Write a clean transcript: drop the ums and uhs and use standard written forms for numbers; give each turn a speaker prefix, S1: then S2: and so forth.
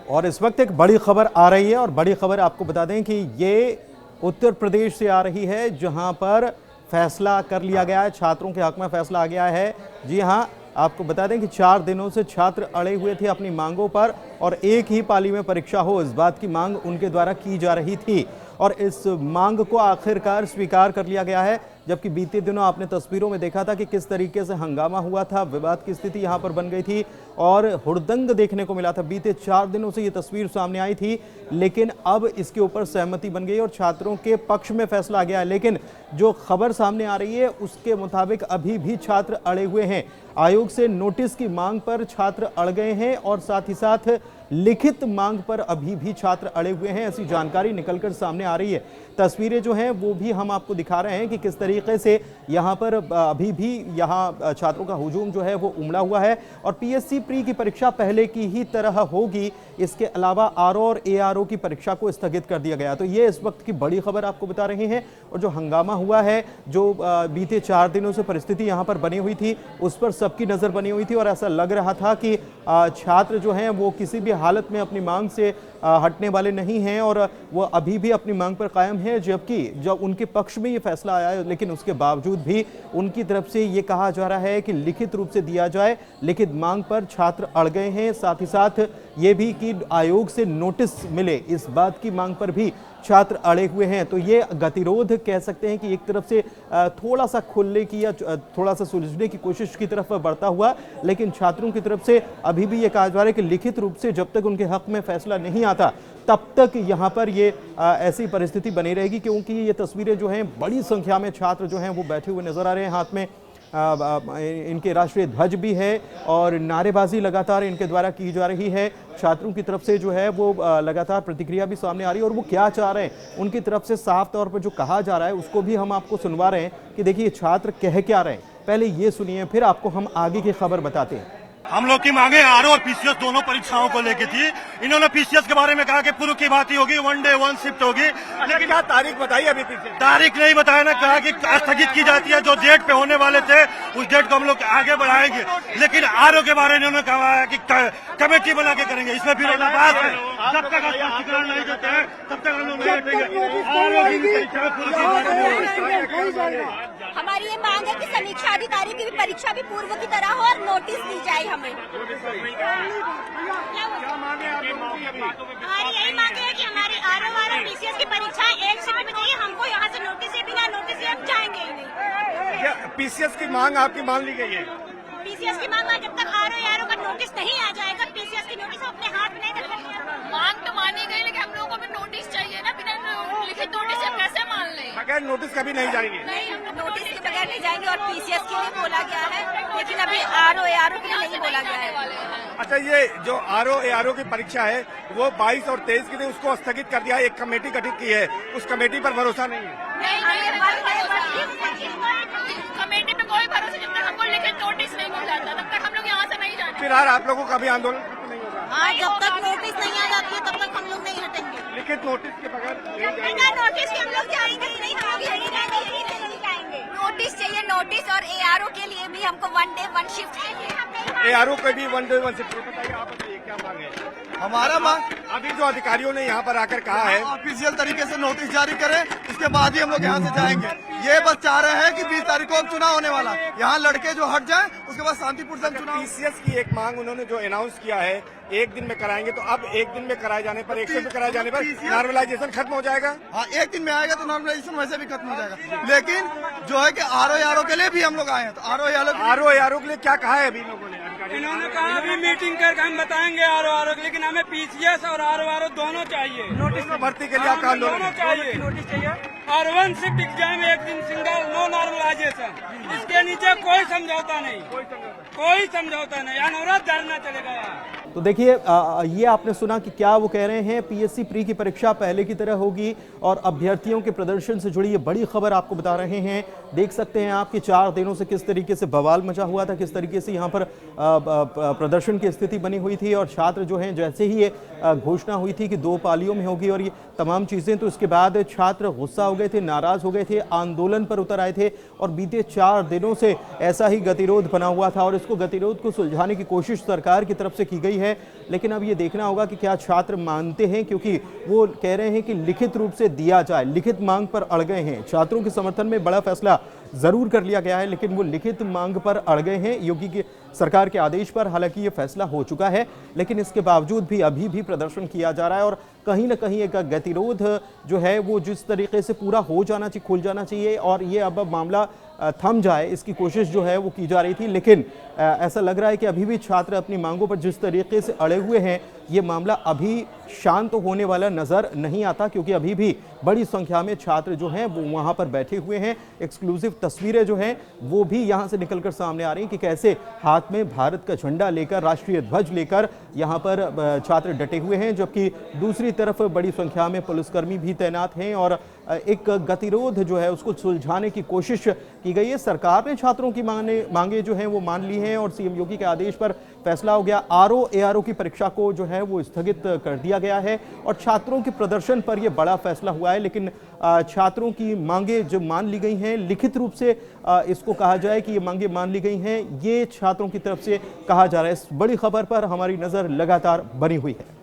S1: और इस वक्त एक बड़ी खबर आ रही है और बड़ी खबर आपको बता दें कि ये उत्तर प्रदेश से आ रही है, जहां पर फैसला कर लिया गया है, छात्रों के हक में फैसला आ गया है। जी हां, आपको बता दें कि 4 दिनों से छात्र अड़े हुए थे अपनी मांगों पर और एक ही पाली में परीक्षा हो, इस बात की मांग उनके द्वारा की जा रही थी और इस मांग को आखिरकार स्वीकार कर लिया गया है। जबकि बीते दिनों आपने तस्वीरों में देखा था कि किस तरीके से हंगामा हुआ था, विवाद की स्थिति यहां पर बन गई थी और हुड़दंग देखने को मिला था। बीते 4 दिनों से ये तस्वीर सामने आई थी, लेकिन अब इसके ऊपर सहमति बन गई और छात्रों के पक्ष में फैसला आ गया है। लेकिन जो खबर सामने आ रही है उसके मुताबिक अभी भी छात्र अड़े हुए हैं। आयोग से नोटिस की मांग पर छात्र अड़ गए हैं और साथ ही साथ लिखित मांग पर अभी भी छात्र अड़े हुए हैं, ऐसी जानकारी निकलकर सामने आ रही है। तस्वीरें जो हैं वो भी हम आपको दिखा रहे हैं कि किस तरीके से यहाँ पर अभी भी यहाँ छात्रों का हुजूम जो है वो उमड़ा हुआ है और पीएससी प्री की परीक्षा पहले की ही तरह होगी। इसके अलावा आरओ और एआरओ की परीक्षा को स्थगित कर दिया गया। तो ये इस वक्त की बड़ी खबर आपको बता रहे हैं। और जो हंगामा हुआ है, जो बीते 4 दिनों से परिस्थिति यहाँ पर बनी हुई थी, उस पर सबकी नज़र बनी हुई थी और ऐसा लग रहा था कि छात्र जो हैं वो किसी भी हालत में अपनी मांग से हटने वाले नहीं हैं और वो अभी भी अपनी मांग पर कायम है। जबकि जब उनके पक्ष में ये फैसला आया है, लेकिन उसके बावजूद भी उनकी तरफ से ये कहा जा रहा है कि लिखित रूप से दिया जाए। लिखित मांग पर छात्र अड़ गए हैं। साथ ही साथ ये भी कि आयोग से नोटिस मिले, इस बात की मांग पर भी छात्र अड़े हुए हैं। तो ये गतिरोध कह सकते हैं कि एक तरफ से थोड़ा सा खुलने की या थोड़ा सा सुलझने की कोशिश की तरफ बढ़ता हुआ, लेकिन छात्रों की तरफ से अभी भी ये कहा जा रहा है कि लिखित रूप से जब तक उनके हक में फैसला नहीं आता तब तक यहाँ पर ये ऐसी परिस्थिति बनी रहेगी। क्योंकि ये तस्वीरें जो हैं, बड़ी संख्या में छात्र जो हैं वो बैठे हुए नजर आ रहे हैं, हाथ में इनके राष्ट्रीय ध्वज भी है और नारेबाजी लगातार इनके द्वारा की जा रही है। छात्रों की तरफ से जो है वो लगातार प्रतिक्रिया भी सामने आ रही है और वो क्या चाह रहे हैं उनकी तरफ से साफ तौर पर जो कहा जा रहा है उसको भी हम आपको सुनवा रहे हैं कि देखिए छात्र कह क्या रहे हैं। पहले ये सुनिए, फिर आपको हम आगे की खबर बताते हैं।
S2: हम लोग की मांगे आरओ और पीसीएस दोनों परीक्षाओं को लेके थी। इन्होंने पीसीएस के बारे में कहा कि पूर्व की बात ही होगी, 1 डे 1 शिफ्ट होगी, लेकिन क्या तारीख बताई? अभी तारीख नहीं बताया ना, कहा कि स्थगित की जाती है। जो डेट पे होने वाले थे उस डेट को हम लोग आगे बढ़ाएंगे, लेकिन आरओ के बारे में उन्होंने कहा है कि कमेटी बना के करेंगे। इसमें फिर बात है, जब तक स्पष्टीकरण नहीं देते हैं तब तक हम लोग नहीं हटेंगे।
S3: हमारी ये मांग है कि समीक्षा अधिकारी की भी परीक्षा भी पूर्व की तरह हो और नोटिस दी जाए हमें। हमारी यही मांग है कि हमारी आरओ और पीसीएस की परीक्षा एक शिफ्ट में चाहिए। हमको यहाँ से नोटिस है, बिना नोटिस हम जाएंगे ही नहीं।
S2: पीसीएस की मांग आपकी मान ली गई है?
S3: पीसीएस की मांग, जब तक आरओ का नोटिस नहीं आ जाएगा, पीसीएस की नोटिस अपने हाथ में नहीं रखेंगे।
S4: मांग तो मानी गई, लेकिन हम लोगों को भी नोटिस चाहिए ना। बिना लिखित नोटिस से कैसे मान लें?
S2: बगैर नोटिस कभी नहीं जाएंगे।
S3: नहीं, हम नोटिस के बगैर नहीं जाएंगे और पीसीएस के लिए बोला गया है, लेकिन अभी आरओ के लिए नहीं बोला गया है।
S2: अच्छा, ये जो आरओ एआरओ की परीक्षा है वो 22 और 23 की थी, उसको स्थगित कर दिया। एक कमेटी गठित की है, उस कमेटी पर भरोसा नहीं है।
S4: कमेटी पे कोई भरोसा, जब तक हमको लिखित नोटिस नहीं मिल जाता तब तक हम लोग यहाँ से नहीं जाएंगे।
S2: फिर आप लोगों का भी आंदोलन खत्म नहीं होगा?
S3: हाँ, जब तक नोटिस नहीं आ जाती है तब तक हम लोग नहीं हटेंगे।
S2: लिखित नोटिस के बगैर
S3: बिना नोटिस के हम लोग जाएंगे ही नहीं, जाएंगे। नोटिस चाहिए, नोटिस। और एआरओ के लिए भी हमको 1 डे 1 शिफ्ट चाहिए।
S2: एआरओ को भी 1 डे 1 शिफ्ट। बताइए, आप बताइए क्या मांग है?
S5: हमारा मांग
S2: अभी जो अधिकारियों ने यहाँ पर आकर कहा है
S5: ऑफिशियल तरीके से नोटिस जारी करें, इसके बाद ही हम लोग यहाँ से जाएंगे। ये बस चाह रहे हैं कि 20 तारीख को चुनाव होने वाला, यहाँ लड़के जो हट जाएं, उसके बाद शांतिपूर्ण चुनाव।
S2: पीसीएस की एक मांग उन्होंने जो अनाउंस किया है, 1 दिन में कराएंगे, तो अब 1 दिन में कराए जाने पर, 1 शिफ्ट में कराए जाने पर नॉर्मलाइजेशन खत्म हो जाएगा।
S5: हाँ, 1 दिन में आएगा तो नॉर्मलाइजेशन वैसे भी खत्म हो जाएगा। लेकिन जो है कि आरओ के लिए भी हम लोग आए हैं, तो आरओ
S2: के लिए क्या कहा है अभी लोगों ने?
S6: इन्होंने कहा अभी मीटिंग करके हम बताएंगे आरओ, लेकिन हमें पीसीएस और आरओ दोनों चाहिए।
S2: नोटिस भर्ती के लिए आपका आंदोलन
S6: दोनों चाहिए, नोटिस चाहिए। और 1 शिफ्ट एग्जाम, 1 दिन सिंगल, नो नॉर्मलाइजेशन। इसके नीचे कोई समझौता नहीं, कोई समझौता नहीं। अनवरत धरना चलेगा यहाँ।
S1: तो देखिए, ये आपने सुना कि क्या वो कह रहे हैं। पीएससी प्री की परीक्षा पहले की तरह होगी और अभ्यर्थियों के प्रदर्शन से जुड़ी ये बड़ी खबर आपको बता रहे हैं। देख सकते हैं आप कि 4 दिनों से किस तरीके से बवाल मचा हुआ था, किस तरीके से यहाँ पर प्रदर्शन की स्थिति बनी हुई थी और छात्र जो हैं, जैसे ही ये घोषणा हुई थी कि 2 पालियों में होगी और ये तमाम चीज़ें, तो इसके बाद छात्र गुस्सा हो गए थे, नाराज हो गए थे, आंदोलन पर उतर आए थे और बीते 4 दिनों से ऐसा ही गतिरोध बना हुआ था और इसको गतिरोध को सुलझाने की कोशिश सरकार की तरफ से की गई है। है, लेकिन अब ये देखना होगा कि क्या छात्र मानते हैं, क्योंकि वो कह रहे हैं कि लिखित रूप से दिया जाए, लिखित मांग पर अड़ गए हैं। छात्रों के समर्थन में बड़ा फैसला जरूर कर लिया गया है, लेकिन वो लिखित मांग पर अड़ गए हैं योगी की सरकार के आदेश पर। हालांकि ये फैसला हो चुका है, लेकिन इसके बावजूद भी अभी भी प्रदर्शन किया जा रहा है और कहीं ना कहीं एक गतिरोध जो है वो जिस तरीके से पूरा हो जाना चाहिए, खुल जाना चाहिए और ये अब मामला थम जाए, इसकी कोशिश जो है वो की जा रही थी। लेकिन ऐसा लग रहा है कि अभी भी छात्र अपनी मांगों पर जिस तरीके से अड़े हुए हैं, ये मामला अभी शांत होने वाला नजर नहीं आता, क्योंकि अभी भी बड़ी संख्या में छात्र जो हैं वो वहां पर बैठे हुए हैं। एक्सक्लूसिव तस्वीरें जो हैं वो भी यहां से निकलकर सामने आ रही हैं कि कैसे हाथ में भारत का झंडा लेकर, राष्ट्रीय ध्वज लेकर यहां पर छात्र डटे हुए हैं, जबकि दूसरी तरफ बड़ी संख्या में पुलिसकर्मी भी तैनात हैं और एक गतिरोध जो है उसको सुलझाने की कोशिश की गई है। सरकार ने छात्रों की मांगे जो हैं वो मान ली हैं और सीएम योगी के आदेश पर फैसला हो गया। ARO की परीक्षा को जो है वो स्थगित कर दिया गया है और छात्रों के प्रदर्शन पर यह बड़ा फैसला हुआ है। लेकिन छात्रों की मांगे जो मान ली गई हैं, लिखित रूप से इसको कहा जाए कि ये मांगे मान ली गई हैं, ये छात्रों की तरफ से कहा जा रहा है। इस बड़ी खबर पर हमारी नजर लगातार बनी हुई है।